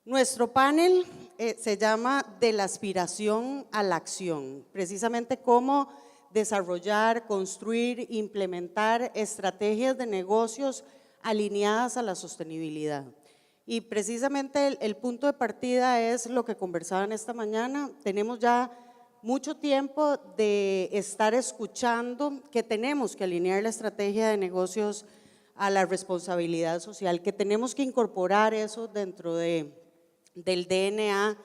Nuestro panel se llama De la aspiración a la acción, precisamente cómo desarrollar, construir, implementar estrategias de negocios alineadas a la sostenibilidad. Y precisamente el punto de partida es lo que conversaban esta mañana. Tenemos ya mucho tiempo de estar escuchando que tenemos que alinear la estrategia de negocios a la responsabilidad social, que tenemos que incorporar eso dentro del DNA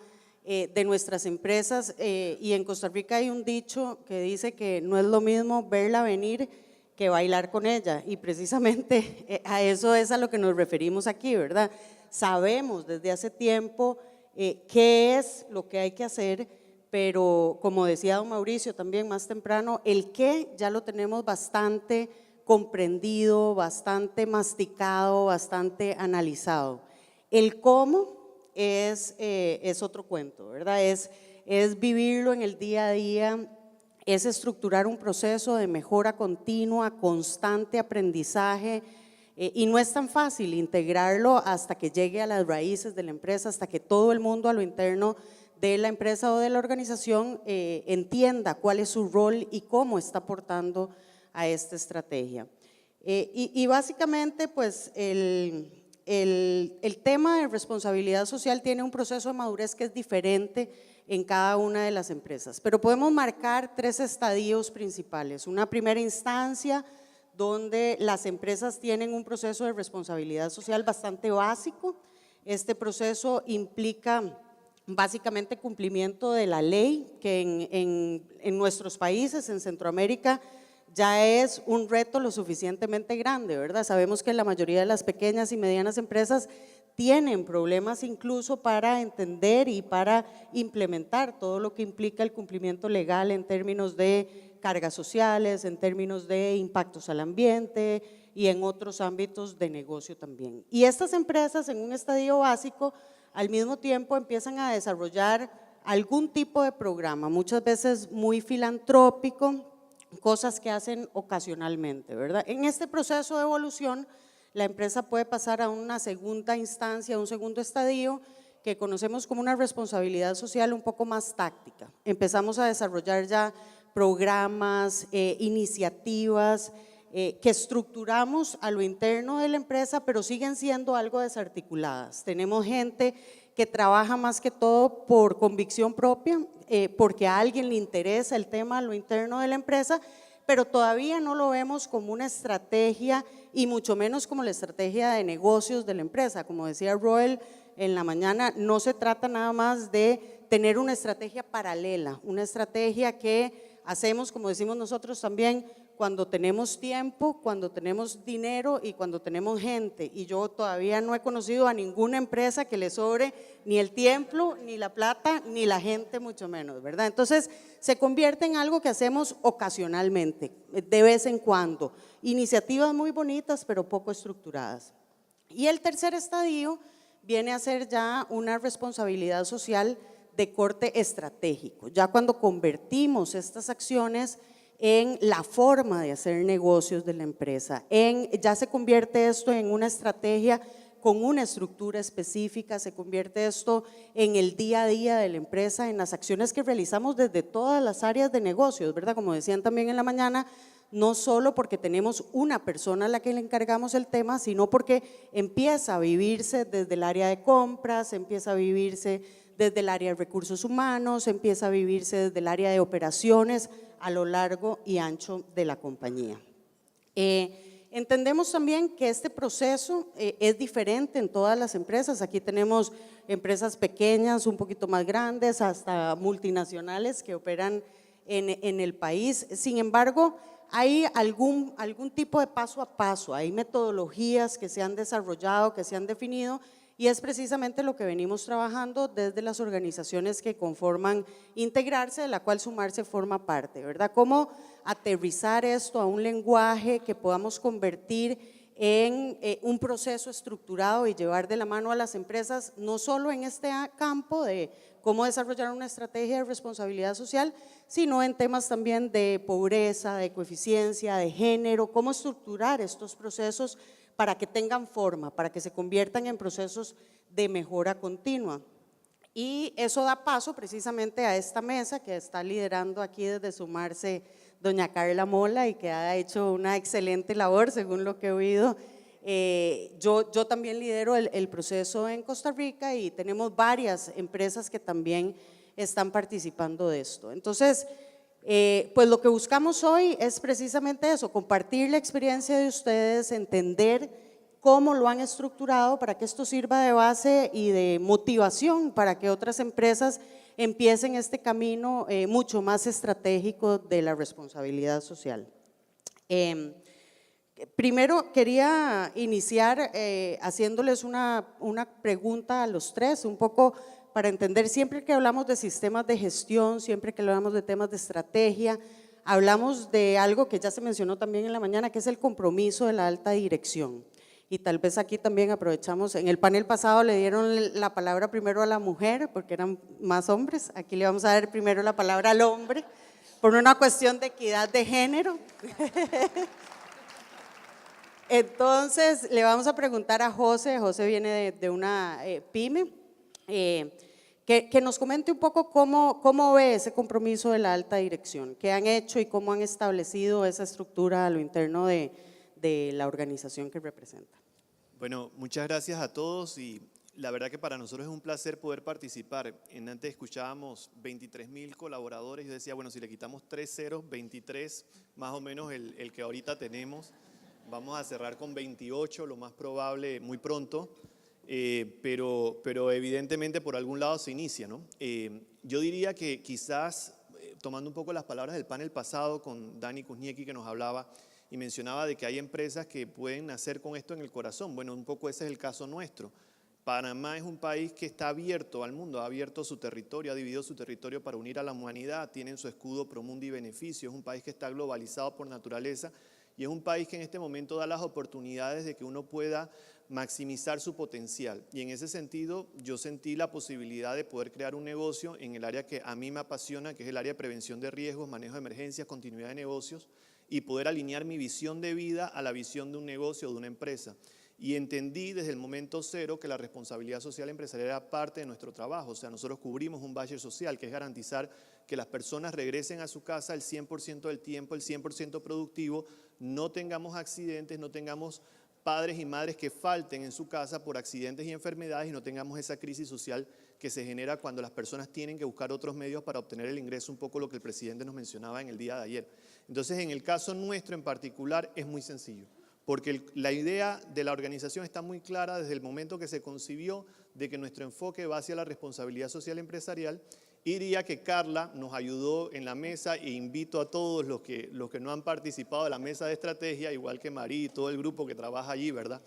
de nuestras empresas, y en Costa Rica hay un dicho que dice que no es lo mismo verla venir que bailar con ella, y precisamente a eso es a lo que nos referimos aquí, ¿verdad? Sabemos desde hace tiempo qué es lo que hay que hacer, pero como decía don Mauricio también más temprano, el qué ya lo tenemos bastante comprendido, bastante masticado, bastante analizado. El cómo es otro cuento, ¿verdad? Es vivirlo en el día a día, es estructurar un proceso de mejora continua, constante aprendizaje, y no es tan fácil integrarlo hasta que llegue a las raíces de la empresa, hasta que todo el mundo a lo interno de la empresa o de la organización entienda cuál es su rol y cómo está aportando a esta estrategia. Y básicamente pues el tema de responsabilidad social tiene un proceso de madurez que es diferente en cada una de las empresas, pero podemos marcar 3 estadios principales. Una primera instancia donde las empresas tienen un proceso de responsabilidad social bastante básico. Este proceso implica básicamente cumplimiento de la ley, que en nuestros países, en Centroamérica, ya es un reto lo suficientemente grande, ¿verdad? Sabemos que la mayoría de las pequeñas y medianas empresas tienen problemas incluso para entender y para implementar todo lo que implica el cumplimiento legal en términos de cargas sociales, en términos de impactos al ambiente y en otros ámbitos de negocio también. Y estas empresas en un estadio básico al mismo tiempo empiezan a desarrollar algún tipo de programa, muchas veces muy filantrópico, cosas que hacen ocasionalmente, ¿verdad? En este proceso de evolución, la empresa puede pasar a una segunda instancia, a un segundo estadio, que conocemos como una responsabilidad social un poco más táctica. Empezamos a desarrollar ya programas, iniciativas que estructuramos a lo interno de la empresa, pero siguen siendo algo desarticuladas. Tenemos gente que trabaja más que todo por convicción propia, porque a alguien le interesa el tema a lo interno de la empresa, pero todavía no lo vemos como una estrategia y mucho menos como la estrategia de negocios de la empresa. Como decía Roel en la mañana, no se trata nada más de tener una estrategia paralela, una estrategia que hacemos, como decimos nosotros también, cuando tenemos tiempo, cuando tenemos dinero y cuando tenemos gente. Y yo todavía no he conocido a ninguna empresa que le sobre ni el tiempo, ni la plata, ni la gente, mucho menos, ¿verdad? Entonces se convierte en algo que hacemos ocasionalmente, de vez en cuando, iniciativas muy bonitas pero poco estructuradas. Y el tercer estadio viene a ser ya una responsabilidad social de corte estratégico, ya cuando convertimos estas acciones en la forma de hacer negocios de la empresa, ya se convierte esto en una estrategia con una estructura específica, se convierte esto en el día a día de la empresa, en las acciones que realizamos desde todas las áreas de negocios, ¿verdad? Como decían también en la mañana, no solo porque tenemos una persona a la que le encargamos el tema, sino porque empieza a vivirse desde el área de compras, empieza a vivirse desde el área de recursos humanos, empieza a vivirse desde el área de operaciones a lo largo y ancho de la compañía. Entendemos también que este proceso es diferente en todas las empresas. Aquí tenemos empresas pequeñas, un poquito más grandes, hasta multinacionales que operan en el país. Sin embargo, hay algún tipo de paso a paso, hay metodologías que se han desarrollado, que se han definido, y es precisamente lo que venimos trabajando desde las organizaciones que conforman Integrarse, de la cual Sumarse forma parte, ¿verdad? Cómo aterrizar esto a un lenguaje que podamos convertir en un proceso estructurado y llevar de la mano a las empresas, no solo en este campo de cómo desarrollar una estrategia de responsabilidad social, sino en temas también de pobreza, de coeficiencia, de género, cómo estructurar estos procesos para que tengan forma, para que se conviertan en procesos de mejora continua. Y eso da paso precisamente a esta mesa que está liderando aquí desde Sumarse doña Carla Mola y que ha hecho una excelente labor según lo que he oído. Yo también lidero el proceso en Costa Rica y tenemos varias empresas que también están participando de esto. Entonces, pues lo que buscamos hoy es precisamente eso, compartir la experiencia de ustedes, entender cómo lo han estructurado para que esto sirva de base y de motivación para que otras empresas empiecen este camino mucho más estratégico de la responsabilidad social. Primero quería iniciar haciéndoles una pregunta a los tres, un poco para entender, siempre que hablamos de sistemas de gestión, siempre que hablamos de temas de estrategia, hablamos de algo que ya se mencionó también en la mañana, que es el compromiso de la alta dirección. Y tal vez aquí también aprovechamos, en el panel pasado le dieron la palabra primero a la mujer, porque eran más hombres, aquí le vamos a dar primero la palabra al hombre, por una cuestión de equidad de género. Entonces, le vamos a preguntar a José, José viene de una pyme, que nos comente un poco cómo ve ese compromiso de la alta dirección, qué han hecho y cómo han establecido esa estructura a lo interno de la organización que representa. Bueno, muchas gracias a todos y la verdad que para nosotros es un placer poder participar. Antes escuchábamos 23.000 colaboradores, yo decía, bueno, si le quitamos 3 ceros, 23, más o menos el que ahorita tenemos. Vamos a cerrar con 28, lo más probable, muy pronto, pero evidentemente por algún lado se inicia, ¿no? Yo diría que quizás, tomando un poco las palabras del panel pasado con Dani Kuzniecki que nos hablaba y mencionaba de que hay empresas que pueden nacer con esto en el corazón. Bueno, un poco ese es el caso nuestro. Panamá es un país que está abierto al mundo, ha abierto su territorio, ha dividido su territorio para unir a la humanidad, tienen su escudo Promundi Beneficio, es un país que está globalizado por naturaleza y es un país que en este momento da las oportunidades de que uno pueda maximizar su potencial. Y en ese sentido yo sentí la posibilidad de poder crear un negocio en el área que a mí me apasiona, que es el área de prevención de riesgos, manejo de emergencias, continuidad de negocios, y poder alinear mi visión de vida a la visión de un negocio o de una empresa. Y entendí desde el momento cero que la responsabilidad social empresarial era parte de nuestro trabajo. O sea, nosotros cubrimos un budget social, que es garantizar que las personas regresen a su casa el 100% del tiempo, el 100% productivo, no tengamos accidentes, no tengamos padres y madres que falten en su casa por accidentes y enfermedades y no tengamos esa crisis social que se genera cuando las personas tienen que buscar otros medios para obtener el ingreso, un poco lo que el presidente nos mencionaba en el día de ayer. Entonces, en el caso nuestro en particular es muy sencillo, porque la idea de la organización está muy clara desde el momento que se concibió de que nuestro enfoque va hacia la responsabilidad social empresarial. Y diría que Carla nos ayudó en la mesa e invito a todos los que no han participado de la mesa de estrategia, igual que Marí y todo el grupo que trabaja allí, ¿verdad?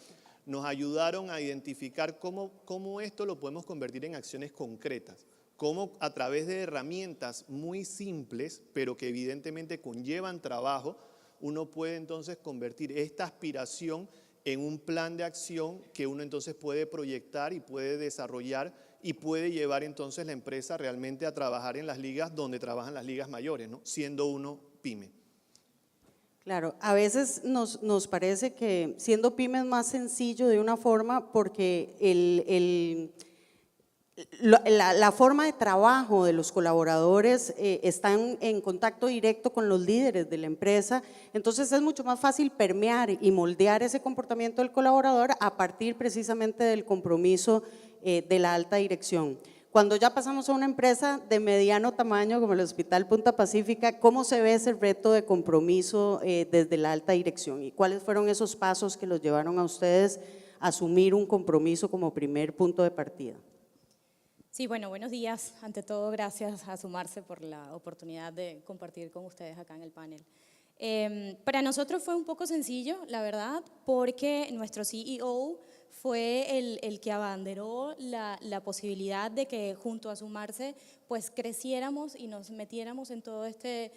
Nos ayudaron a identificar cómo esto lo podemos convertir en acciones concretas, cómo a través de herramientas muy simples, pero que evidentemente conllevan trabajo, uno puede entonces convertir esta aspiración en un plan de acción que uno entonces puede proyectar y puede desarrollar y puede llevar entonces la empresa realmente a trabajar en las ligas donde trabajan las ligas mayores, ¿no? Siendo uno pyme. Claro, a veces nos parece que siendo pyme es más sencillo de una forma porque la forma de trabajo de los colaboradores están en contacto directo con los líderes de la empresa, entonces es mucho más fácil permear y moldear ese comportamiento del colaborador a partir precisamente del compromiso de la alta dirección. Cuando ya pasamos a una empresa de mediano tamaño como el Hospital Punta Pacífica, ¿cómo se ve ese reto de compromiso desde la alta dirección? ¿Y cuáles fueron esos pasos que los llevaron a ustedes a asumir un compromiso como primer punto de partida? Sí, bueno, buenos días. Ante todo, gracias a Sumarse por la oportunidad de compartir con ustedes acá en el panel. Para nosotros fue un poco sencillo, la verdad, porque nuestro CEO fue el que abanderó la posibilidad de que junto a Sumarse pues creciéramos y nos metiéramos en todo este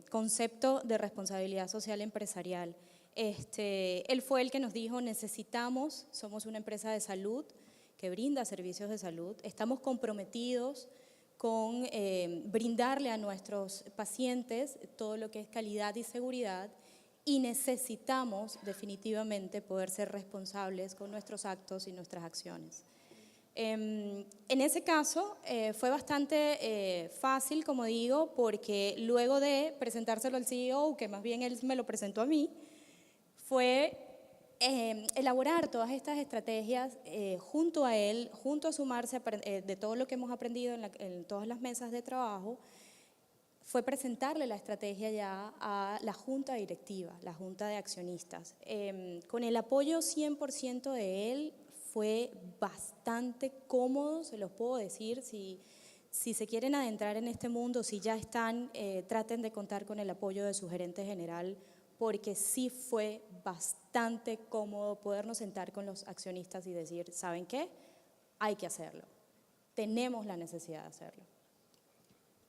concepto de responsabilidad social empresarial. Él fue el que nos dijo, somos una empresa de salud que brinda servicios de salud, estamos comprometidos con brindarle a nuestros pacientes todo lo que es calidad y seguridad y necesitamos definitivamente poder ser responsables con nuestros actos y nuestras acciones. En ese caso fue bastante fácil, como digo, porque luego de presentárselo al CEO, que más bien él me lo presentó a mí, fue elaborar todas estas estrategias junto a él, junto a sumarse de todo lo que hemos aprendido en todas las mesas de trabajo, fue presentarle la estrategia ya a la junta directiva, la junta de accionistas. Con el apoyo 100% de él, fue bastante cómodo, se los puedo decir. Si se quieren adentrar en este mundo, si ya están, traten de contar con el apoyo de su gerente general, porque sí fue bastante cómodo podernos sentar con los accionistas y decir, ¿saben qué? Hay que hacerlo, tenemos la necesidad de hacerlo.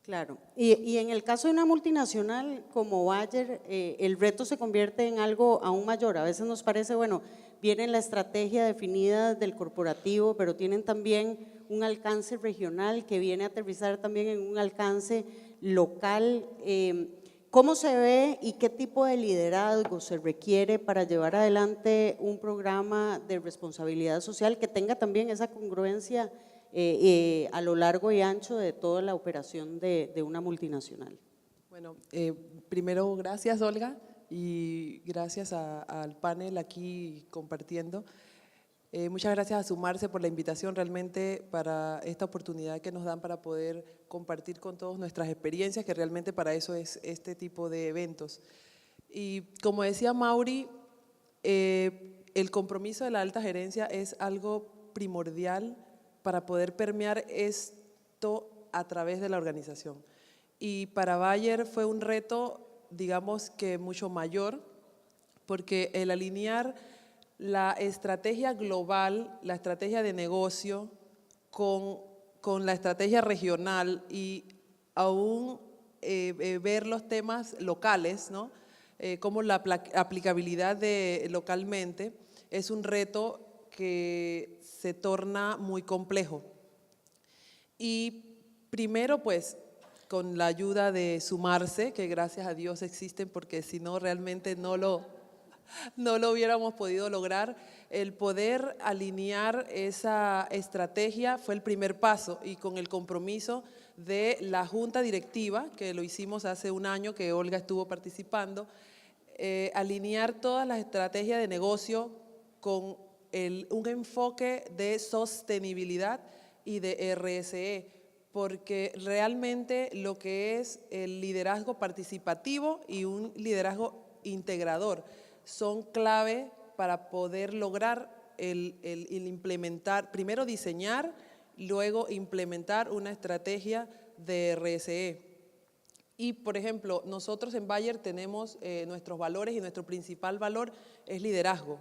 Claro, y en el caso de una multinacional como Bayer, el reto se convierte en algo aún mayor. A veces nos parece, bueno, viene la estrategia definida del corporativo, pero tienen también un alcance regional que viene a aterrizar también en un alcance local. ¿Cómo se ve y qué tipo de liderazgo se requiere para llevar adelante un programa de responsabilidad social que tenga también esa congruencia a lo largo y ancho de toda la operación de una multinacional? Bueno, primero gracias Olga y gracias al panel aquí compartiendo. Muchas gracias a Sumarse por la invitación realmente para esta oportunidad que nos dan para poder compartir con todos nuestras experiencias, que realmente para eso es este tipo de eventos. Y como decía Mauri, el compromiso de la alta gerencia es algo primordial para poder permear esto a través de la organización. Y para Bayer fue un reto, digamos que mucho mayor, porque el alinear la estrategia global, la estrategia de negocio con la estrategia regional y aún ver los temas locales, ¿no? Como la aplicabilidad localmente, es un reto que se torna muy complejo. Y primero, pues, con la ayuda de Sumarse, que gracias a Dios existen, porque si no realmente no lo hubiéramos podido lograr, el poder alinear esa estrategia fue el primer paso, y con el compromiso de la junta directiva, que lo hicimos hace un año que Olga estuvo participando, alinear todas las estrategias de negocio con un enfoque de sostenibilidad y de RSE, porque realmente lo que es el liderazgo participativo y un liderazgo integrador son clave para poder lograr el implementar, primero diseñar, luego implementar una estrategia de RSE. Y, por ejemplo, nosotros en Bayer tenemos nuestros valores y nuestro principal valor es liderazgo.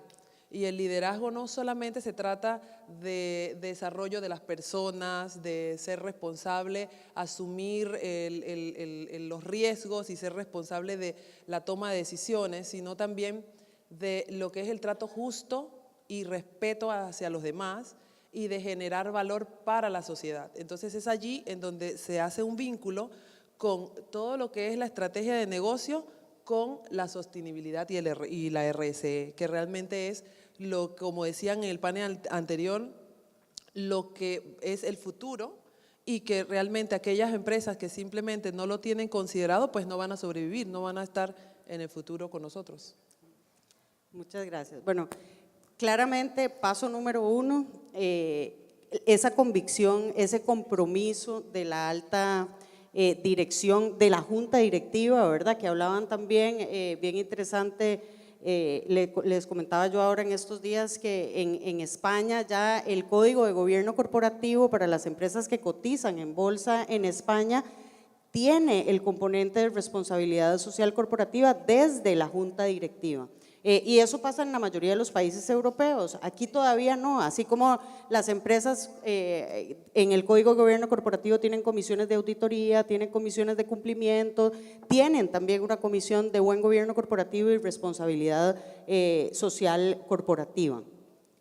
Y el liderazgo no solamente se trata de desarrollo de las personas, de ser responsable, asumir los riesgos y ser responsable de la toma de decisiones, sino también de lo que es el trato justo y respeto hacia los demás y de generar valor para la sociedad. Entonces es allí en donde se hace un vínculo con todo lo que es la estrategia de negocio con la sostenibilidad y la RSE, que realmente es como decían en el panel anterior, lo que es el futuro, y que realmente aquellas empresas que simplemente no lo tienen considerado, pues no van a sobrevivir, no van a estar en el futuro con nosotros. Muchas gracias. Bueno, claramente, paso número 1, esa convicción, ese compromiso de la alta dirección, de la junta directiva, ¿verdad? Que hablaban también, bien interesante. Les comentaba yo ahora en estos días que en España ya el Código de Gobierno Corporativo para las empresas que cotizan en bolsa en España tiene el componente de responsabilidad social corporativa desde la junta directiva. Y eso pasa en la mayoría de los países europeos. Aquí todavía no, así como las empresas en el Código de Gobierno Corporativo tienen comisiones de auditoría, tienen comisiones de cumplimiento, tienen también una comisión de buen gobierno corporativo y responsabilidad social corporativa.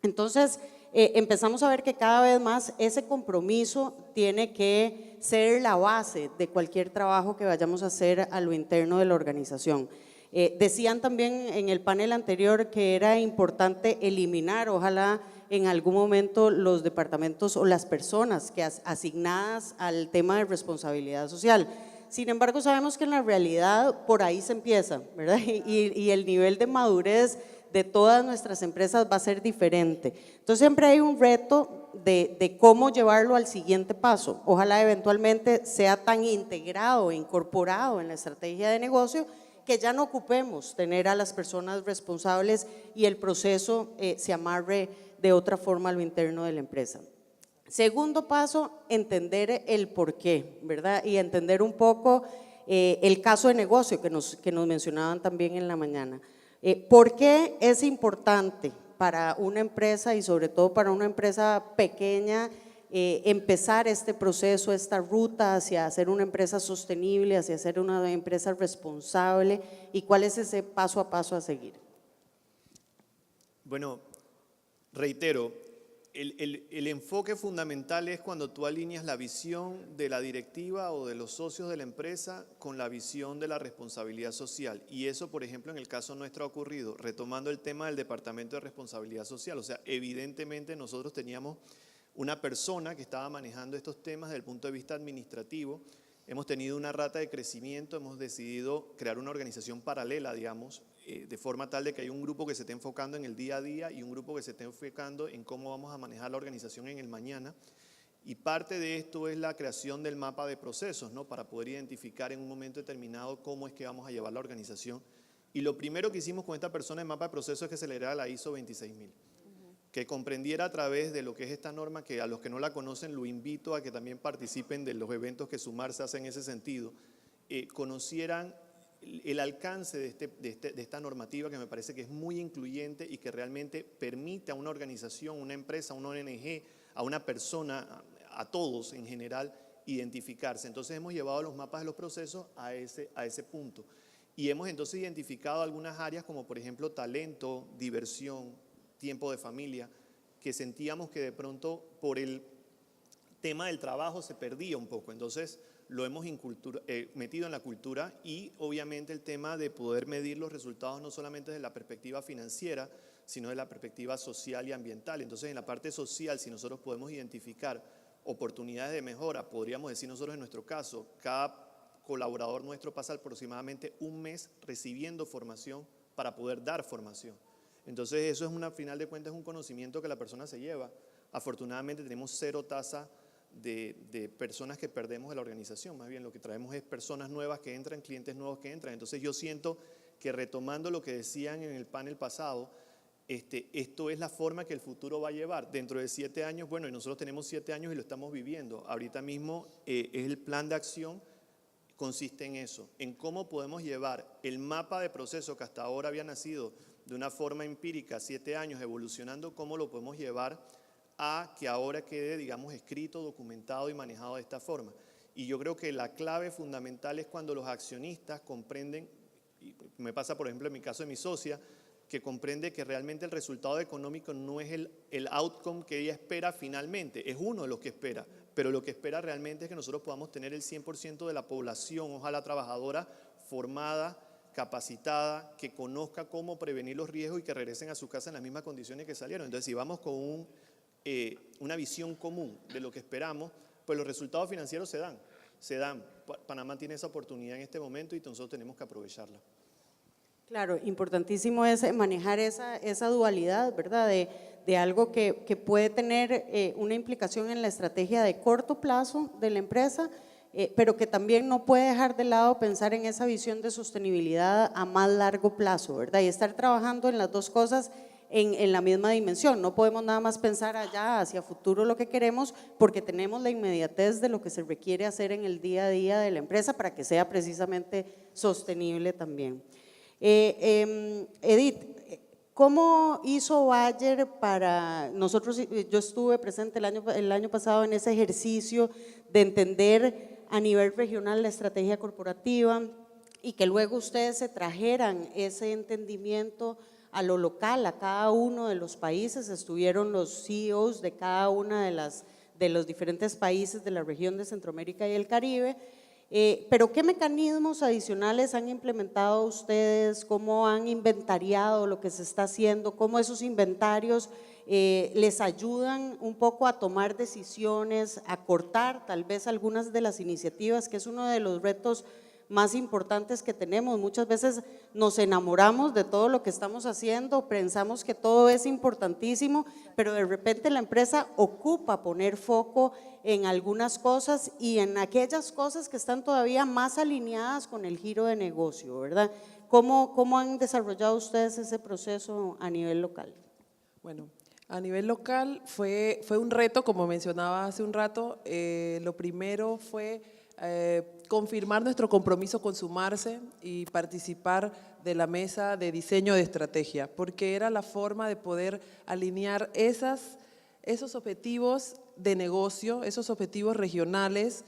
Entonces, empezamos a ver que cada vez más ese compromiso tiene que ser la base de cualquier trabajo que vayamos a hacer a lo interno de la organización. Decían también en el panel anterior que era importante eliminar, ojalá en algún momento, los departamentos o las personas que asignadas al tema de responsabilidad social. Sin embargo, sabemos que en la realidad por ahí se empieza, ¿verdad? Y el nivel de madurez de todas nuestras empresas va a ser diferente. Entonces siempre hay un reto de cómo llevarlo al siguiente paso. Ojalá eventualmente sea tan integrado, incorporado en la estrategia de negocio que ya no ocupemos tener a las personas responsables y el proceso se amarre de otra forma a lo interno de la empresa. Segundo paso, entender el porqué, ¿verdad? Y entender un poco el caso de negocio que nos mencionaban también en la mañana. ¿Por qué es importante para una empresa y sobre todo para una empresa pequeña empezar este proceso, esta ruta hacia ser una empresa sostenible, hacia ser una empresa responsable, y cuál es ese paso a paso a seguir? Bueno, reitero, el enfoque fundamental es cuando tú alineas la visión de la directiva o de los socios de la empresa con la visión de la responsabilidad social. Y eso, por ejemplo, en el caso nuestro ha ocurrido, retomando el tema del Departamento de Responsabilidad Social. O sea, evidentemente nosotros teníamos una persona que estaba manejando estos temas desde el punto de vista administrativo. Hemos tenido una rata de crecimiento, hemos decidido crear una organización paralela, digamos, de forma tal de que hay un grupo que se esté enfocando en el día a día y un grupo que se esté enfocando en cómo vamos a manejar la organización en el mañana. Y parte de esto es la creación del mapa de procesos, ¿no? Para poder identificar en un momento determinado cómo es que vamos a llevar la organización. Y lo primero que hicimos con esta persona en mapa de procesos es que se le diera la ISO 26000. Que comprendiera a través de lo que es esta norma, que a los que no la conocen lo invito a que también participen de los eventos que Sumarse hace en ese sentido, conocieran el alcance de esta normativa, que me parece que es muy incluyente y que realmente permite a una organización, una empresa, una ONG, a una persona, a todos en general, identificarse. Entonces hemos llevado los mapas de los procesos a ese punto y hemos entonces identificado algunas áreas como por ejemplo talento, diversión, tiempo de familia, que sentíamos que de pronto por el tema del trabajo se perdía un poco. Entonces lo hemos metido en la cultura y obviamente el tema de poder medir los resultados no solamente desde la perspectiva financiera, sino de la perspectiva social y ambiental. Entonces en la parte social, si nosotros podemos identificar oportunidades de mejora, podríamos decir nosotros en nuestro caso, cada colaborador nuestro pasa aproximadamente un mes recibiendo formación para poder dar formación. Entonces eso es al final de cuentas un conocimiento que la persona se lleva. Afortunadamente tenemos 0 tasa de personas que perdemos de la organización, más bien lo que traemos es personas nuevas que entran, clientes nuevos que entran. Entonces yo siento que retomando lo que decían en el panel pasado, esto es la forma que el futuro va a llevar. Dentro de 7 años, bueno, y nosotros tenemos 7 años y lo estamos viviendo. Ahorita mismo es el plan de acción, consiste en eso, en cómo podemos llevar el mapa de proceso que hasta ahora había nacido de una forma empírica, 7 años evolucionando, cómo lo podemos llevar a que ahora quede, digamos, escrito, documentado y manejado de esta forma. Y yo creo que la clave fundamental es cuando los accionistas comprenden, y me pasa por ejemplo en mi caso de mi socia, que comprende que realmente el resultado económico no es el outcome que ella espera finalmente, es uno de los que espera, pero lo que espera realmente es que nosotros podamos tener el 100% de la población, ojalá trabajadora, formada, capacitada, que conozca cómo prevenir los riesgos y que regresen a su casa en las mismas condiciones que salieron. Entonces, si vamos con una visión común de lo que esperamos, pues los resultados financieros se dan. Panamá tiene esa oportunidad en este momento y nosotros tenemos que aprovecharla. Claro, importantísimo es manejar esa dualidad, ¿verdad? De algo que puede tener una implicación en la estrategia de corto plazo de la empresa, pero que también no puede dejar de lado pensar en esa visión de sostenibilidad a más largo plazo, ¿verdad? Y estar trabajando en las dos cosas en la misma dimensión. No podemos nada más pensar allá hacia futuro lo que queremos, porque tenemos la inmediatez de lo que se requiere hacer en el día a día de la empresa para que sea precisamente sostenible también. Edith, ¿cómo hizo Bayer para nosotros? Yo estuve presente el año pasado en ese ejercicio de entender a nivel regional la estrategia corporativa y que luego ustedes se trajeran ese entendimiento a lo local, a cada uno de los países. Estuvieron los CEOs de cada una de los diferentes países de la región de Centroamérica y el Caribe, Pero ¿qué mecanismos adicionales han implementado ustedes? ¿Cómo han inventariado lo que se está haciendo? ¿Cómo esos inventarios les ayudan un poco a tomar decisiones, a cortar tal vez algunas de las iniciativas, que es uno de los retos más importantes que tenemos? Muchas veces nos enamoramos de todo lo que estamos haciendo, pensamos que todo es importantísimo, pero de repente la empresa ocupa poner foco en algunas cosas y en aquellas cosas que están todavía más alineadas con el giro de negocio, ¿verdad? ¿Cómo han desarrollado ustedes ese proceso a nivel local? Bueno, a nivel local fue un reto, como mencionaba hace un rato. Lo primero fue confirmar nuestro compromiso con Sumarse y participar de la mesa de diseño de estrategia, porque era la forma de poder alinear esos objetivos de negocio, esos objetivos regionales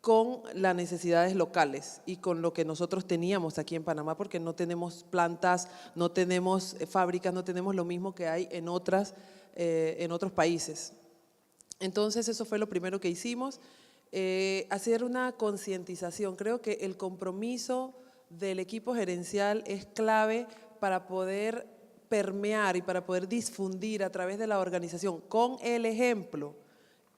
con las necesidades locales y con lo que nosotros teníamos aquí en Panamá, porque no tenemos plantas, no tenemos fábricas, no tenemos lo mismo que hay en otros países. Entonces eso fue lo primero que hicimos, hacer una concientización. Creo que el compromiso del equipo gerencial es clave para poder permear y para poder difundir a través de la organización con el ejemplo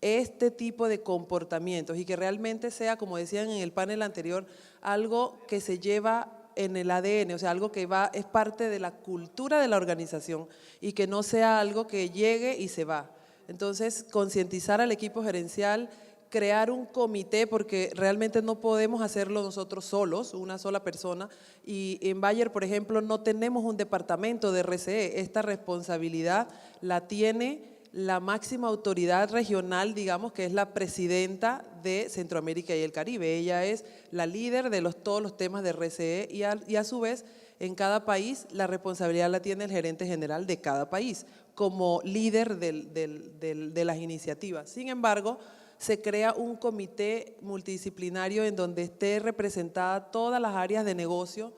este tipo de comportamientos y que realmente sea, como decían en el panel anterior, algo que se lleva en el ADN, o sea, algo que es parte de la cultura de la organización y que no sea algo que llegue y se va. Entonces, concientizar al equipo gerencial, crear un comité, porque realmente no podemos hacerlo nosotros solos, una sola persona, y en Bayer, por ejemplo, no tenemos un departamento de RCE. Esta responsabilidad la tiene la máxima autoridad regional, digamos, que es la presidenta de Centroamérica y el Caribe. Ella es la líder de todos los temas de RCE y a su vez, en cada país, la responsabilidad la tiene el gerente general de cada país, como líder de las iniciativas. Sin embargo, se crea un comité multidisciplinario en donde esté representada todas las áreas de negocio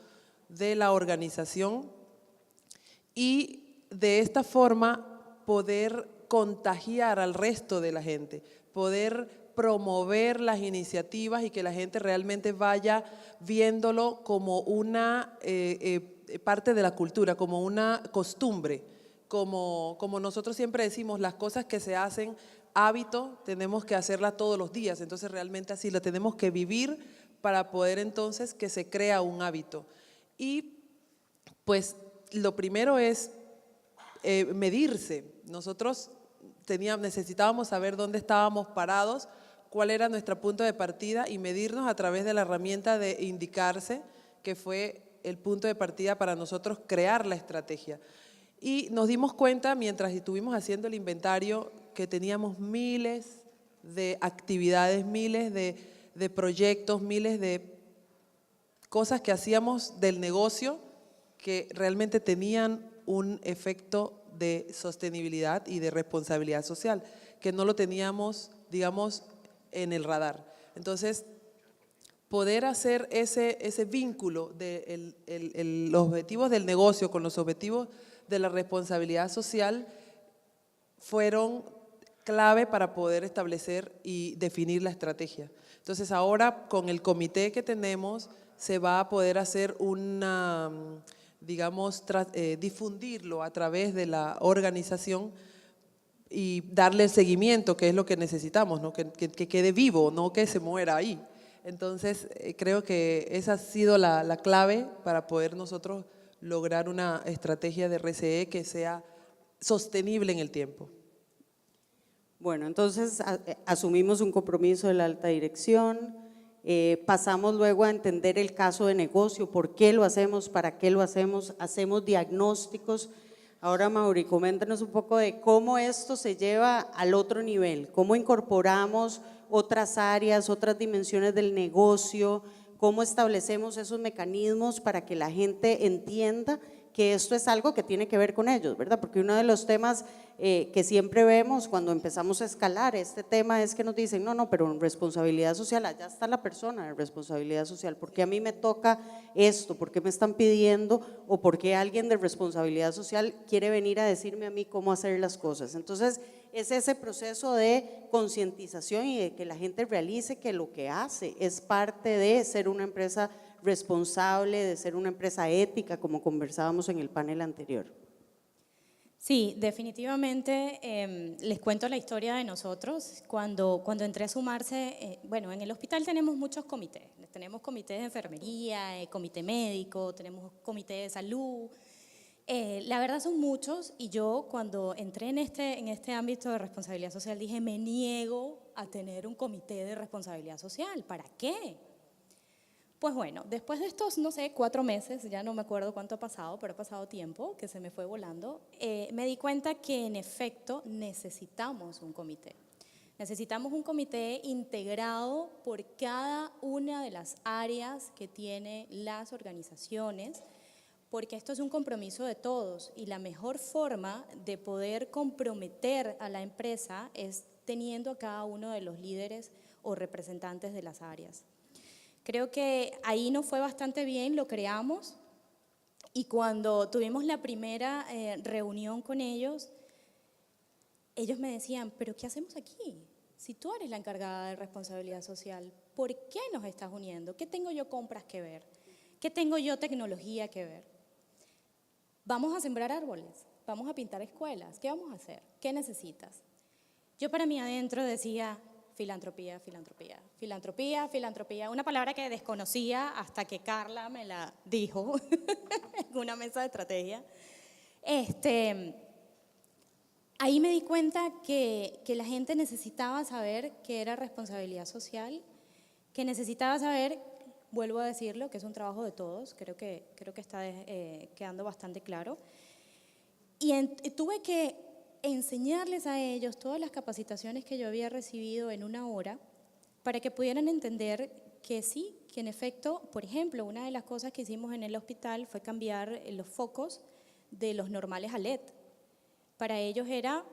de la organización y de esta forma poder contagiar al resto de la gente, poder promover las iniciativas y que la gente realmente vaya viéndolo como una parte de la cultura, como una costumbre, como nosotros siempre decimos, las cosas que se hacen hábito, tenemos que hacerla todos los días, entonces realmente así la tenemos que vivir para poder entonces que se crea un hábito. Y pues lo primero es medirse. Nosotros necesitábamos saber dónde estábamos parados, cuál era nuestro punto de partida y medirnos a través de la herramienta de indicarse, que fue el punto de partida para nosotros crear la estrategia. Y nos dimos cuenta, mientras estuvimos haciendo el inventario, que teníamos miles de actividades, miles de proyectos, miles de cosas que hacíamos del negocio que realmente tenían un efecto de sostenibilidad y de responsabilidad social, que no lo teníamos, digamos, en el radar. Entonces, poder hacer ese vínculo de los objetivos del negocio con los objetivos de la responsabilidad social fueron clave para poder establecer y definir la estrategia. Entonces ahora con el comité que tenemos se va a poder hacer una, digamos, difundirlo a través de la organización y darle el seguimiento, que es lo que necesitamos, ¿no? Que quede vivo, no que se muera ahí. Entonces creo que esa ha sido la clave para poder nosotros lograr una estrategia de RCE que sea sostenible en el tiempo. Bueno, entonces asumimos un compromiso de la alta dirección, pasamos luego a entender el caso de negocio, por qué lo hacemos, para qué lo hacemos diagnósticos. Ahora, Mauri, coméntanos un poco de cómo esto se lleva al otro nivel, cómo incorporamos otras áreas, otras dimensiones del negocio, cómo establecemos esos mecanismos para que la gente entienda que esto es algo que tiene que ver con ellos, ¿verdad? Porque uno de los temas que siempre vemos cuando empezamos a escalar este tema es que nos dicen, no, pero en responsabilidad social, allá está la persona de responsabilidad social, ¿por qué a mí me toca esto? ¿Por qué me están pidiendo? ¿O por qué alguien de responsabilidad social quiere venir a decirme a mí cómo hacer las cosas? Entonces, es ese proceso de concientización y de que la gente realice que lo que hace es parte de ser una empresa responsable, de ser una empresa ética, como conversábamos en el panel anterior. Sí, definitivamente. Les cuento la historia de nosotros. Cuando entré a Sumarse, bueno, en el hospital tenemos muchos comités. Tenemos comités de enfermería, comité médico, tenemos comité de salud. La verdad son muchos, y yo cuando entré en este ámbito de responsabilidad social dije, me niego a tener un comité de responsabilidad social. ¿Para qué? Pues bueno, después de estos, no sé, 4 meses, ya no me acuerdo cuánto ha pasado, pero ha pasado tiempo, que se me fue volando, me di cuenta que en efecto necesitamos un comité. Necesitamos un comité integrado por cada una de las áreas que tienen las organizaciones, porque esto es un compromiso de todos y la mejor forma de poder comprometer a la empresa es teniendo a cada uno de los líderes o representantes de las áreas. Creo que ahí nos fue bastante bien, lo creamos, y cuando tuvimos la primera reunión con ellos, ellos me decían, ¿pero qué hacemos aquí? Si tú eres la encargada de responsabilidad social, ¿por qué nos estás uniendo? ¿Qué tengo yo compras que ver? ¿Qué tengo yo tecnología que ver? Vamos a sembrar árboles, vamos a pintar escuelas, ¿qué vamos a hacer? ¿Qué necesitas? Yo para mí adentro decía, filantropía, filantropía, filantropía, filantropía, una palabra que desconocía hasta que Carla me la dijo en una mesa de estrategia. Ahí me di cuenta que la gente necesitaba saber qué era responsabilidad social, que necesitaba saber, vuelvo a decirlo, que es un trabajo de todos, creo que está quedando bastante claro. Y tuve que enseñarles a ellos todas las capacitaciones que yo había recibido en 1 hora para que pudieran entender que sí, que en efecto, por ejemplo, una de las cosas que hicimos en el hospital fue cambiar los focos de los normales a LED. Para ellos era,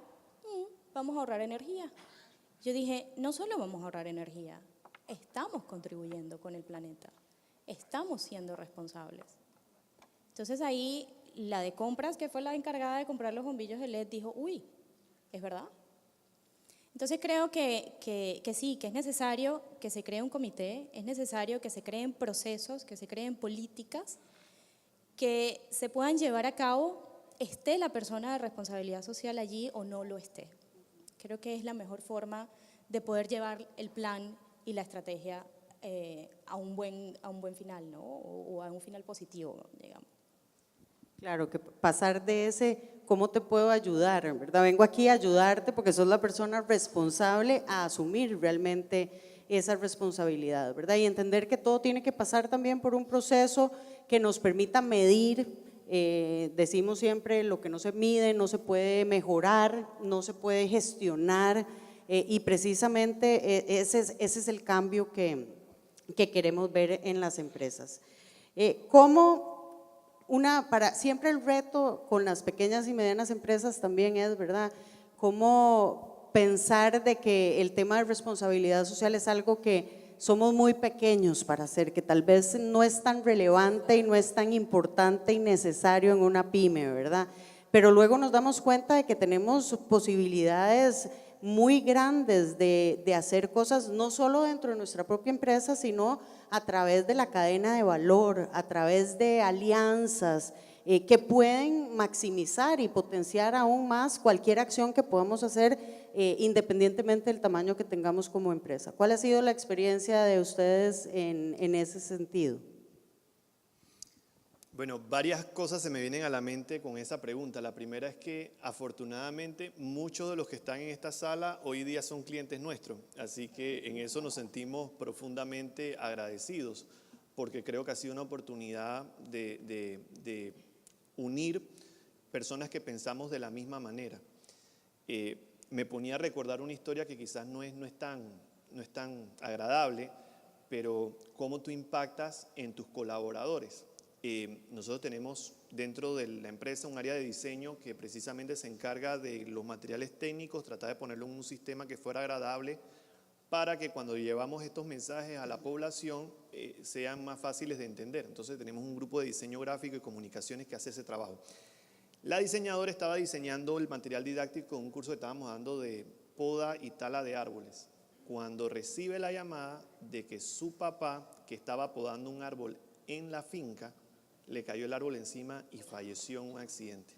vamos a ahorrar energía. Yo dije, no solo vamos a ahorrar energía, estamos contribuyendo con el planeta, estamos siendo responsables. Entonces ahí la de compras, que fue la encargada de comprar los bombillos de LED, dijo, uy, ¿es verdad? Entonces creo que sí, que es necesario que se cree un comité, es necesario que se creen procesos, que se creen políticas, que se puedan llevar a cabo, esté la persona de responsabilidad social allí o no lo esté. Creo que es la mejor forma de poder llevar el plan y la estrategia a un buen final, ¿no? O a un final positivo, digamos. Claro, que pasar de ese, ¿cómo te puedo ayudar? ¿Verdad? Vengo aquí a ayudarte porque sos la persona responsable a asumir realmente esa responsabilidad, ¿verdad? Y entender que todo tiene que pasar también por un proceso que nos permita medir. Decimos siempre, lo que no se mide no se puede mejorar, no se puede gestionar, y precisamente ese es el cambio que queremos ver en las empresas. Siempre el reto con las pequeñas y medianas empresas también es, ¿verdad?, cómo pensar de que el tema de responsabilidad social es algo que somos muy pequeños para hacer, que tal vez no es tan relevante y no es tan importante y necesario en una pyme, ¿verdad? Pero luego nos damos cuenta de que tenemos posibilidades muy grandes de hacer cosas, no solo dentro de nuestra propia empresa, sino a través de la cadena de valor, a través de alianzas que pueden maximizar y potenciar aún más cualquier acción que podamos hacer, independientemente del tamaño que tengamos como empresa. ¿Cuál ha sido la experiencia de ustedes en ese sentido? Bueno, varias cosas se me vienen a la mente con esa pregunta. La primera es que afortunadamente muchos de los que están en esta sala hoy día son clientes nuestros, así que en eso nos sentimos profundamente agradecidos, porque creo que ha sido una oportunidad de unir personas que pensamos de la misma manera. Me ponía a recordar una historia que quizás no es tan agradable, pero cómo tú impactas en tus colaboradores. Nosotros tenemos dentro de la empresa un área de diseño que precisamente se encarga de los materiales técnicos, tratar de ponerlo en un sistema que fuera agradable para que cuando llevamos estos mensajes a la población sean más fáciles de entender. Entonces tenemos un grupo de diseño gráfico y comunicaciones que hace ese trabajo. La diseñadora estaba diseñando el material didáctico de un curso que estábamos dando de poda y tala de árboles, cuando recibe la llamada de que su papá, que estaba podando un árbol en la finca, le cayó el árbol encima y falleció en un accidente.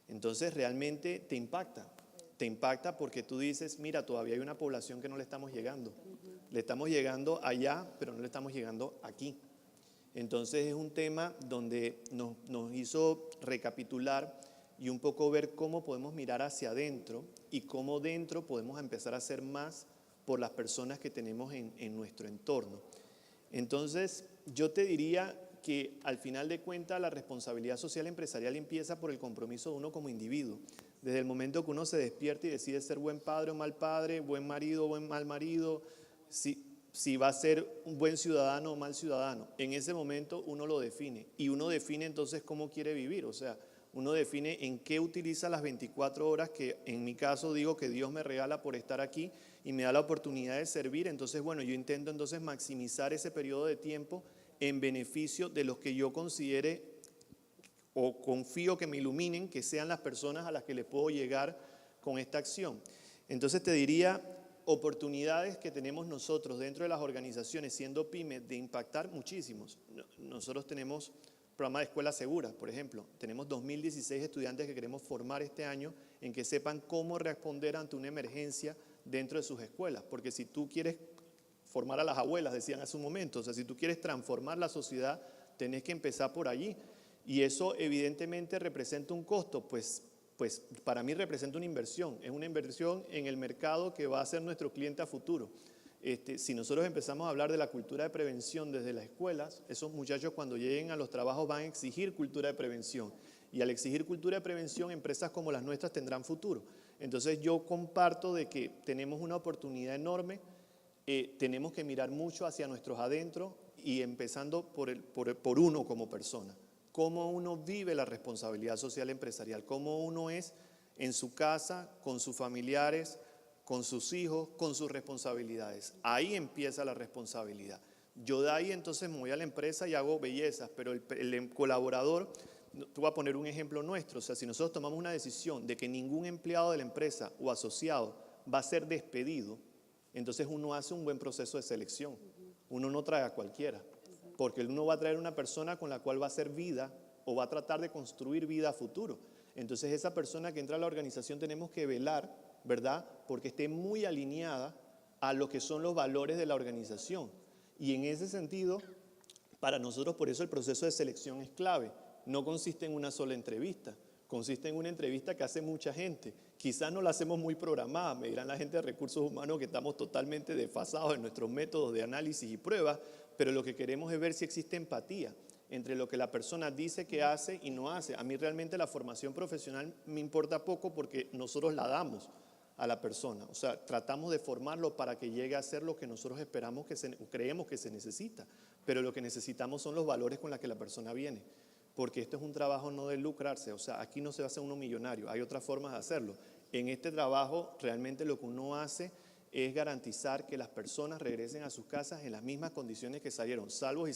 Entonces realmente te impacta porque tú dices, mira, todavía hay una población que no le estamos llegando. Le estamos llegando allá, pero no le estamos llegando aquí. Entonces es un tema donde nos hizo recapitular y un poco ver cómo podemos mirar hacia adentro y cómo dentro podemos empezar a hacer más por las personas que tenemos en nuestro entorno. Entonces yo te diría que al final de cuentas la responsabilidad social empresarial empieza por el compromiso de uno como individuo. Desde el momento que uno se despierta y decide ser buen padre o mal padre, buen marido o buen mal marido, si va a ser un buen ciudadano o mal ciudadano, en ese momento uno lo define y uno define entonces cómo quiere vivir, o sea, uno define en qué utiliza las 24 horas que en mi caso digo que Dios me regala por estar aquí y me da la oportunidad de servir. Entonces, bueno, yo intento entonces maximizar ese periodo de tiempo en beneficio de los que yo considere o confío que me iluminen, que sean las personas a las que le puedo llegar con esta acción. Entonces te diría, oportunidades que tenemos nosotros dentro de las organizaciones, siendo pymes, de impactar muchísimos. Nosotros tenemos programa de escuela segura, por ejemplo. Tenemos 2016 estudiantes que queremos formar este año en que sepan cómo responder ante una emergencia dentro de sus escuelas. Porque si tú quieres formar a las abuelas, decían hace un momento, o sea, si tú quieres transformar la sociedad, tenés que empezar por allí. Y eso evidentemente representa un costo, pues para mí representa una inversión. Es una inversión en el mercado que va a ser nuestro cliente a futuro. Si nosotros empezamos a hablar de la cultura de prevención desde las escuelas, esos muchachos cuando lleguen a los trabajos van a exigir cultura de prevención. Y al exigir cultura de prevención, empresas como las nuestras tendrán futuro. Entonces yo comparto de que tenemos una oportunidad enorme, tenemos que mirar mucho hacia nuestros adentros y empezando por uno como persona. Cómo uno vive la responsabilidad social empresarial, cómo uno es en su casa, con sus familiares, con sus hijos, con sus responsabilidades. Ahí empieza la responsabilidad. Yo de ahí entonces me voy a la empresa y hago bellezas, pero el colaborador, tú vas a poner un ejemplo nuestro, o sea, si nosotros tomamos una decisión de que ningún empleado de la empresa o asociado va a ser despedido, entonces uno hace un buen proceso de selección. Uno no trae a cualquiera, porque uno va a traer una persona con la cual va a hacer vida o va a tratar de construir vida a futuro. Entonces esa persona que entra a la organización tenemos que velar, ¿verdad?, porque esté muy alineada a lo que son los valores de la organización. Y en ese sentido, para nosotros por eso el proceso de selección es clave. No consiste en una sola entrevista, consiste en una entrevista que hace mucha gente. Quizás no la hacemos muy programada, me dirán la gente de recursos humanos que estamos totalmente desfasados en nuestros métodos de análisis y pruebas, pero lo que queremos es ver si existe empatía entre lo que la persona dice que hace y no hace. A mí realmente la formación profesional me importa poco porque nosotros la damos a la persona. O sea, tratamos de formarlo para que llegue a ser lo que nosotros esperamos creemos que se necesita. Pero lo que necesitamos son los valores con los que la persona viene. Porque esto es un trabajo no de lucrarse. O sea, aquí no se va a hacer uno millonario. Hay otras formas de hacerlo. En este trabajo realmente lo que uno hace es garantizar que las personas regresen a sus casas en las mismas condiciones que salieron, salvos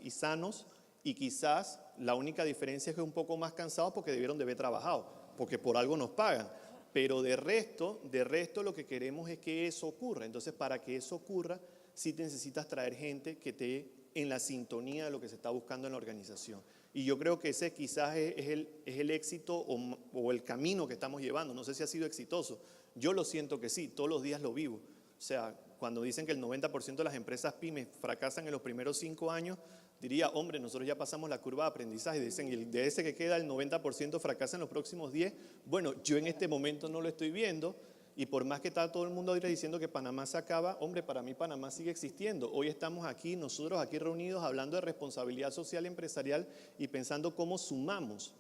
y sanos, y quizás la única diferencia es que un poco más cansados porque debieron de haber trabajado, porque por algo nos pagan, pero de resto lo que queremos es que eso ocurra. Entonces, para que eso ocurra, sí te necesitas traer gente que esté en la sintonía de lo que se está buscando en la organización. Y yo creo que ese quizás es el éxito o el camino que estamos llevando. No sé si ha sido exitoso. Yo lo siento que sí, todos los días lo vivo. O sea, cuando dicen que el 90% de las empresas pymes fracasan en los primeros 5 años, diría, hombre, nosotros ya pasamos la curva de aprendizaje. Dicen, y de ese que queda el 90% fracasa en los próximos 10. Bueno, yo en este momento no lo estoy viendo. Y por más que está todo el mundo ahora diciendo que Panamá se acaba, hombre, para mí Panamá sigue existiendo. Hoy estamos aquí, nosotros aquí reunidos, hablando de responsabilidad social empresarial y pensando cómo sumamos.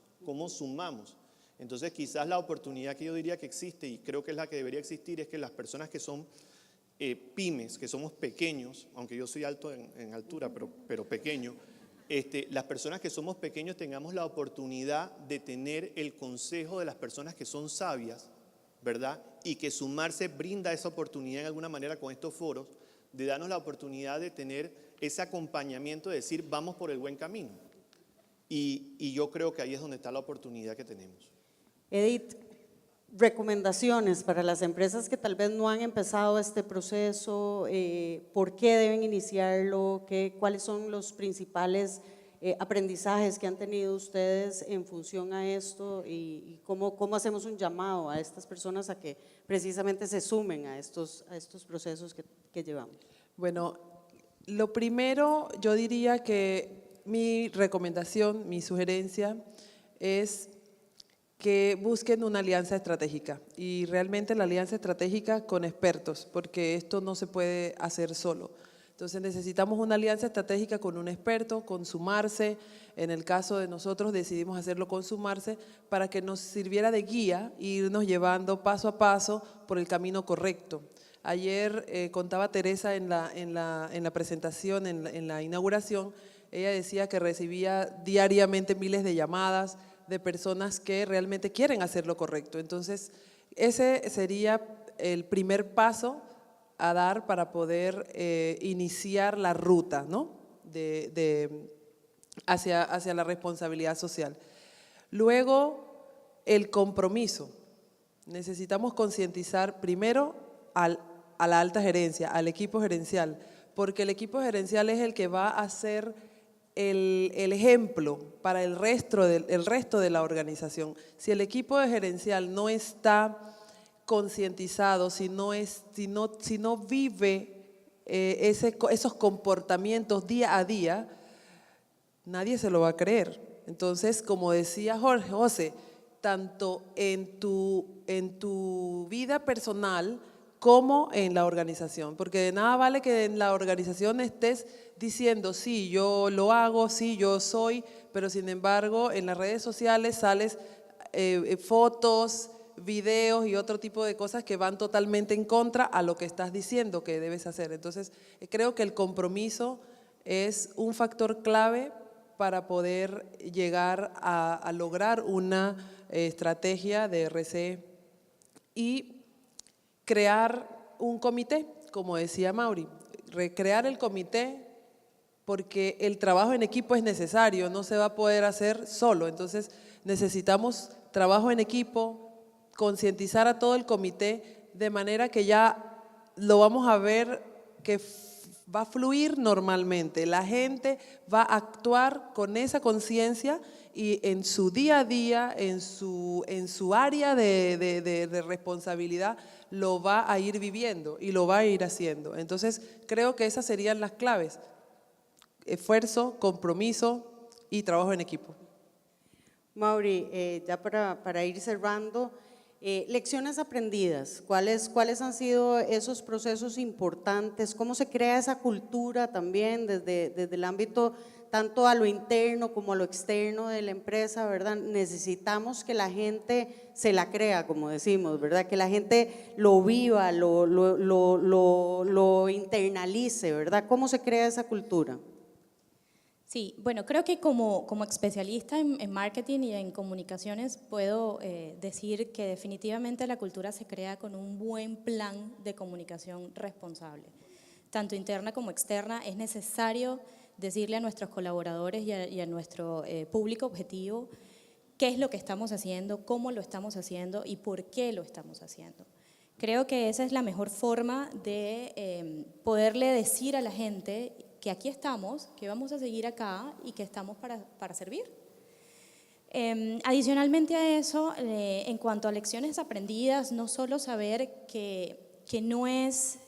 Entonces, quizás la oportunidad que yo diría que existe, y creo que es la que debería existir, es que las personas que son pymes, que somos pequeños, aunque yo soy alto en altura, pero pequeño, las personas que somos pequeños tengamos la oportunidad de tener el consejo de las personas que son sabias, ¿verdad? Y que Sumarse brinda esa oportunidad en alguna manera con estos foros, de darnos la oportunidad de tener ese acompañamiento, de decir, vamos por el buen camino. Y yo creo que ahí es donde está la oportunidad que tenemos. Edith, recomendaciones para las empresas que tal vez no han empezado este proceso, ¿por qué deben iniciarlo? ¿Cuáles son los principales aprendizajes que han tenido ustedes en función a esto? ¿Y cómo hacemos un llamado a estas personas a que precisamente se sumen a estos procesos que llevamos? Bueno, lo primero, yo diría que mi recomendación, mi sugerencia es que busquen una alianza estratégica y realmente la alianza estratégica con expertos, porque esto no se puede hacer solo. Entonces necesitamos una alianza estratégica con un experto, con Sumarse. En el caso de nosotros decidimos hacerlo con Sumarse para que nos sirviera de guía e irnos llevando paso a paso por el camino correcto. Ayer contaba Teresa en la presentación, en la inauguración, ella decía que recibía diariamente miles de llamadas de personas que realmente quieren hacer lo correcto. Entonces, ese sería el primer paso a dar para poder iniciar la ruta, ¿no? hacia la responsabilidad social. Luego, el compromiso. Necesitamos concientizar primero a la alta gerencia, al equipo gerencial, porque el equipo gerencial es el que va a ser el ejemplo para el resto de la organización. Si el equipo gerencial no está concientizado, si no vive esos comportamientos día a día, nadie se lo va a creer. Entonces, como decía José, tanto en tu vida personal como en la organización, porque de nada vale que en la organización estés diciendo, sí, yo lo hago, sí, yo soy, pero sin embargo en las redes sociales sales fotos, videos y otro tipo de cosas que van totalmente en contra a lo que estás diciendo que debes hacer. Entonces, creo que el compromiso es un factor clave para poder llegar a lograr una estrategia de RC y crear un comité, como decía Mauri, recrear el comité porque el trabajo en equipo es necesario, no se va a poder hacer solo. Entonces necesitamos trabajo en equipo, concientizar a todo el comité de manera que ya lo vamos a ver que va a fluir normalmente. La gente va a actuar con esa conciencia y en su día a día, en su área de responsabilidad, lo va a ir viviendo y lo va a ir haciendo. Entonces, creo que esas serían las claves: esfuerzo, compromiso y trabajo en equipo. Mauri, ya para ir cerrando, lecciones aprendidas, ¿cuáles han sido esos procesos importantes? ¿Cómo se crea esa cultura también desde el ámbito tanto a lo interno como a lo externo de la empresa, ¿verdad? Necesitamos que la gente se la crea, como decimos, ¿verdad? Que la gente lo viva, lo internalice, ¿verdad? ¿Cómo se crea esa cultura? Sí, bueno, creo que como especialista en marketing y en comunicaciones puedo decir que definitivamente la cultura se crea con un buen plan de comunicación responsable. Tanto interna como externa, es necesario decirle a nuestros colaboradores y a nuestro público objetivo qué es lo que estamos haciendo, cómo lo estamos haciendo y por qué lo estamos haciendo. Creo que esa es la mejor forma de poderle decir a la gente que aquí estamos, que vamos a seguir acá y que estamos para servir. Adicionalmente a eso, en cuanto a lecciones aprendidas, no solo saber que no es,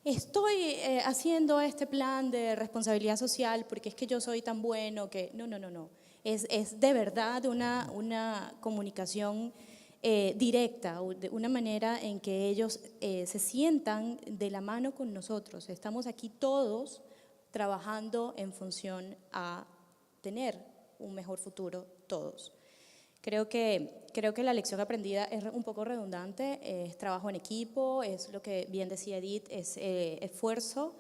estoy haciendo este plan de responsabilidad social porque es que yo soy tan bueno que… No. Es de verdad una comunicación directa, de una manera en que ellos se sientan de la mano con nosotros. Estamos aquí todos trabajando en función a tener un mejor futuro todos. Creo que la lección aprendida es un poco redundante, es trabajo en equipo, es lo que bien decía Edith, es esfuerzo,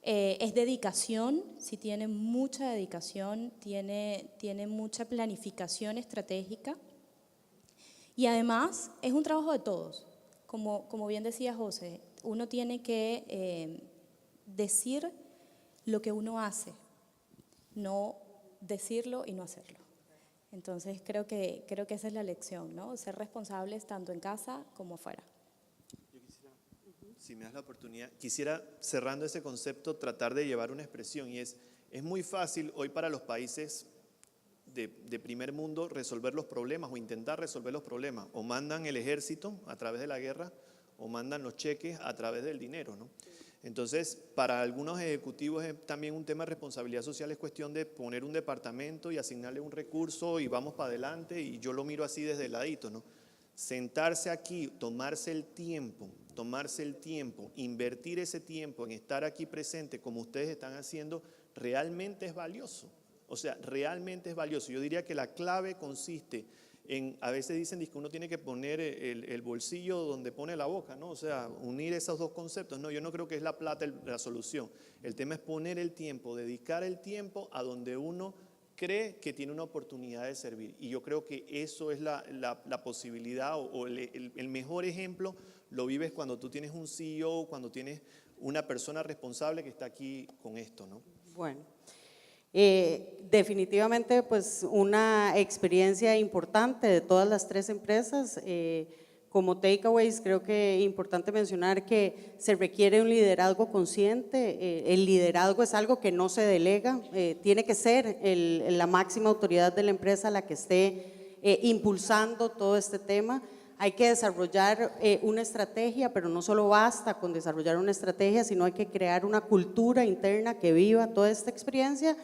Es dedicación, sí tiene mucha dedicación, tiene mucha planificación estratégica y además es un trabajo de todos. Como bien decía José, uno tiene que decir lo que uno hace, no decirlo y no hacerlo. Entonces creo que esa es la lección, ¿no? Ser responsables tanto en casa como afuera. Si me das la oportunidad, quisiera, cerrando ese concepto, tratar de llevar una expresión y es muy fácil hoy para los países de primer mundo resolver los problemas o intentar resolver los problemas. O mandan el ejército a través de la guerra o mandan los cheques a través del dinero, ¿no? Entonces, para algunos ejecutivos es también un tema de responsabilidad social, es cuestión de poner un departamento y asignarle un recurso y vamos para adelante, y yo lo miro así desde el ladito, ¿no? Sentarse aquí, tomarse el tiempo, invertir ese tiempo en estar aquí presente como ustedes están haciendo, realmente es valioso. O sea, realmente es valioso. Yo diría que la clave consiste en, a veces dicen que uno tiene que poner el bolsillo donde pone la boca, ¿no? O sea, unir esos dos conceptos. No, yo no creo que es la plata la solución. El tema es poner el tiempo, dedicar el tiempo a donde uno cree que tiene una oportunidad de servir. Y yo creo que eso es la posibilidad o el mejor ejemplo lo vives cuando tú tienes un CEO, cuando tienes una persona responsable que está aquí con esto, ¿no? Bueno, definitivamente pues una experiencia importante de todas las tres empresas. Como takeaways creo que es importante mencionar que se requiere un liderazgo consciente. El liderazgo es algo que no se delega, tiene que ser la máxima autoridad de la empresa la que esté impulsando todo este tema. Hay que desarrollar una estrategia, pero no solo basta con desarrollar una estrategia, sino hay que crear una cultura interna que viva toda esta experiencia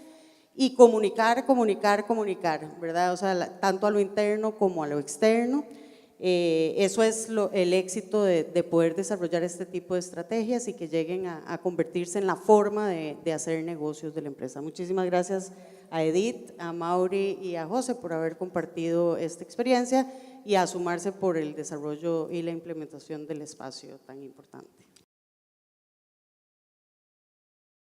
y comunicar, ¿verdad? O sea, tanto a lo interno como a lo externo. Eso es el éxito de poder desarrollar este tipo de estrategias y que lleguen a convertirse en la forma de hacer negocios de la empresa. Muchísimas gracias a Edith, a Mauri y a José por haber compartido esta experiencia y a sumarse por el desarrollo y la implementación del espacio tan importante.